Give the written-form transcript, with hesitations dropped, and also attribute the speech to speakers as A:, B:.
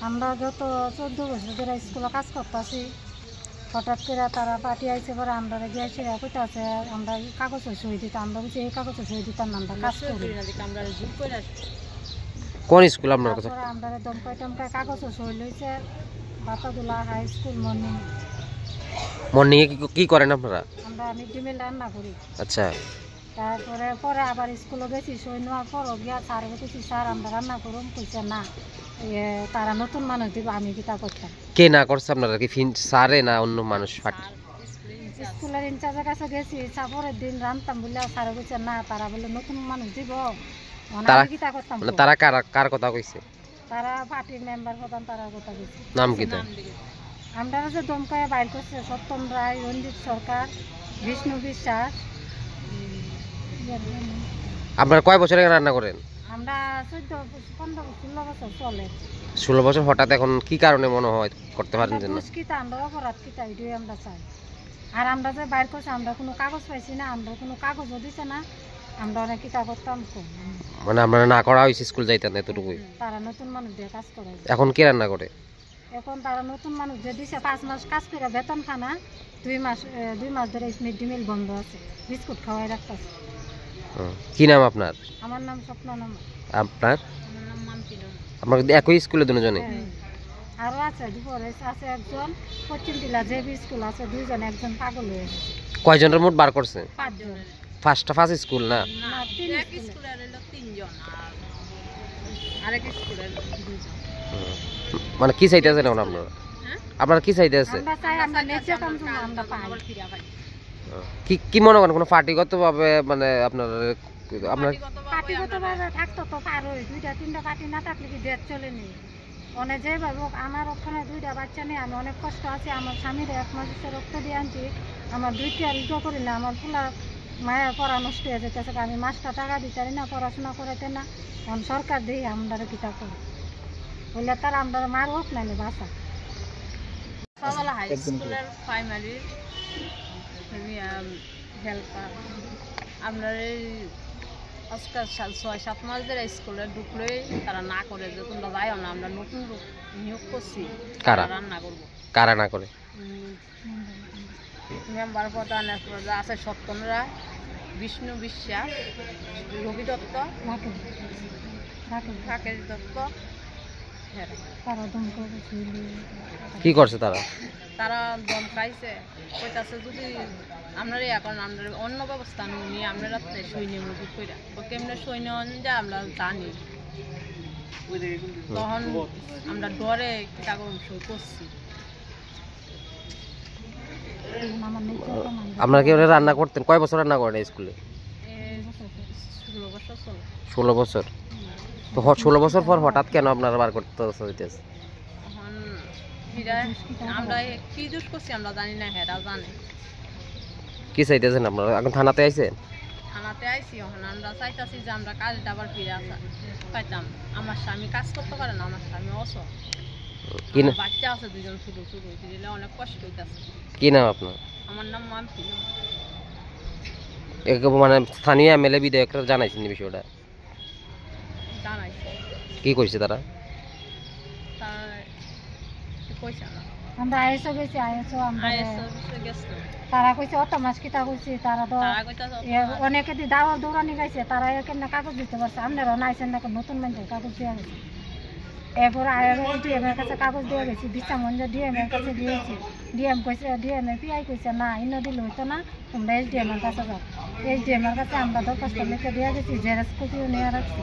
A: আমরা গত 14 বছর ধরে স্কুলে কাজ করতেছি। হঠাৎ করে তারা পার্টি আইসে পরে আমরা গিয়ে সেরা কইতাছে আমরা কাগজে সই দিতাম। আমরা বলছি এই কাগজে সই দিতাম না, আমরা কাজ করি।
B: কোন স্কুল আপনার কাছে?
A: আমরা দমকাই টমকাই কাগজে সই লইছে। বাতাদুলা হাই স্কুল মর্নিং।
B: মর্নিং এ কি করেন আপনারা?
A: আমরা মিড ডে মিল রান্না করি।
B: আচ্ছা,
A: তারপরে পরে আবার স্কুলে গেছি, সই নেওয়ার পর গিয়া স্যার বলছি স্যার আমরা রান্না করুন, কইছে না তারা নতুন মানুষ দিব, আমি কিতা করতাম।
B: কে না করছে আপনারা? কি স্যারে না অন্য মানুষ?
A: স্কুলের ইনচার্জের কাছে গেছি, পরের দিন রান্তাম বলে স্যার কইছে না তারা বলে নতুন মানুষ দিব, আমি কিতা করতাম।
B: তারা কার কথা কইছে?
A: তারা পার্টির মেম্বার প্রধান, তারা কথা কইছে।
B: নাম কি তার?
A: আমরা যে দমকায় বাইর করছে সত্যম রায়, রঞ্জিত সরকার, বিষ্ণু বিশ্বাস।
B: আপনারা কয় বছর আগে রান্না করেন?
A: আমরা 14-15-16 বছর চলে।
B: 16 বছর হঠাৎ এখন কি কারণে মনে হয় করতে পারেন যে না?
A: মুশকিলটা আমরা অপরাধ কিতা এটাই আমরা চাই। আর আমরা যে বাইর করছি আমরা কোনো কাগজ পাইছি না, আমরা কোনো কাগজও দিছে না, আমরা অনেক কিতা করতাম কম।
B: মানে আপনারা না করা হয়েছে স্কুল যাইতেন এতটুকুই?
A: তারা নতুন মানুষ দিয়ে কাজ করে।
B: এখন কে রান্না করে?
A: এখন তারা নতুন মানুষ যে দিছে 5 মাস কাজ করে বেতন খানা, 2 মাস ধরে মিড ডে মিল বন্ধ আছে, বিস্কুট খাওয়াই রাখতেছে।
B: কি নাম আপনার?
A: আমার নাম স্বপ্না নাম।
B: আপনার?
A: আমার নাম মাম্পি নাম।
B: আপনার একই স্কুলে দুজনে?
A: আরো আছে, দুপুরে আছে একজন, পশ্চিম টিলা যে স্কুল আছে 2 জন, একজন পাগল হয়ে গেছে।
B: কয়জনের মোট বার করছে?
A: 5 জন।
B: ফার্স্ট স্কুল না?
A: না, 3 স্কুলের হলো 3 জন, আর আরেক স্কুলের 2 জন।
B: মানে কি চাইতে আছেন এখন আপনারা? আপনারা কি চাইতে আছে?
A: আমরা চাই আমরা ন্যায্য কাম আমরা পাই।
B: কি মনে করেন কোন পার্টিগতভাবে মানে আপনার
A: পার্টিগতভাবে থাকতো তো পার হই, 2-3টা পার্টি না থাকলে কি দেশ চলেনি। অনেক যেভাবে আমার ওখানে 2টা বাচ্চা নিয়ে আমি অনেক কষ্ট আছি। আমার স্বামীর 1 মাসের রক্ত দিয়ে আনছি, আমার 2টা ইজো করি না, আমার ফুলা মায়ের পড়া নষ্ট হয়ে যেতেছে। আমি মাসটা টাকা দিতে পারি না, পড়াশোনা করাইতে না। এখন সরকার দিয়ে আমরা কিতা করি বললে তারা আমরা মার হোক নাহলে বাসা। সবালা হাই স্কুলের প্রাইমারি হেল্পার। আমরা এই আজকাল 6-7 মাস ধরে স্কুলে ঢুকলেই তারা না করে যে তোমরা যাইও না, আমরা নতুন নিয়োগ করছি, রান্না করবো।
B: কারা না করে?
A: মেম্বার প্রধান আছে সত্যম রায়, বিষ্ণু বিশ্বাস, রবি দত্ত, রাকেশ দত্ত।
B: কি করছে তারা?
A: তারা দমকাইছে, কইতাছে যদি আপনারা এখন আমরা অন্য ব্যবস্থা নিয়ে আপনারা সৈন্য মজুত করে কেমনে সৈন্য যে আমরা জানি। তখন আমরা ডরে কাগজ সই করছি।
B: আপনারা কি রান্না করতেন? কয় বছর রান্না করেন স্কুলে?
A: 16 বছর চলে।
B: 16 বছর? তো 16 বছর পর হঠাৎ কেন আপনারা বার করতে হইতেছে?
A: আমরা কি দোষ করছি আমরা জানি না, হেরা জানে।
B: কি চাইতেছেন আপনারা? এখন থানাতে আইছেন?
A: থানাতে আইছি, এখন আমরা চাইতাছি যে আমরা কাজটা আবার ফিরে আসা পাইতাম। আমার স্বামী কাজ করতে পারে না, আমার স্বামী অসুখ, বাচ্চা আছে 2 জন ছোট ছোট, দিলে অনেক কষ্ট হইতাছে।
B: কি নাম আপনার?
A: আমার নাম মাম্পি।
B: মানে স্থানীয় এমএলএ বিধায়করা জানাইছেন বিষয়টা?
A: জানাইছে।
B: কি কইছে তারা?
A: আমরা আইসো গেছি, তারা কইছে অত মাস কিতা কইছি, তারা তো অনেকে দাওয়া দৌড়ানি গাইছে, তারা কেমন কাগজ দিতে পারছে, আপনারাও নাইছেন না, নতুন মানুষের কাগজ দেওয়া গেছে। এরপরে ডিএম এর কাছে কাগজ দেওয়া গেছি, বিশ্বামঞ্জ ডিএম এর কাছে দিয়েছি। ডিএম কইছে, ডিএম এর পিআই কইছে না ইন্ন দিলে হইতো না, তোমরা এসডিএম এর কাছে যাও। এসডিএম এর কাছে আমরা দরখাস্ত লিখে দেওয়া গেছি, জেরক্স কপিও নিয়ে রাখছি।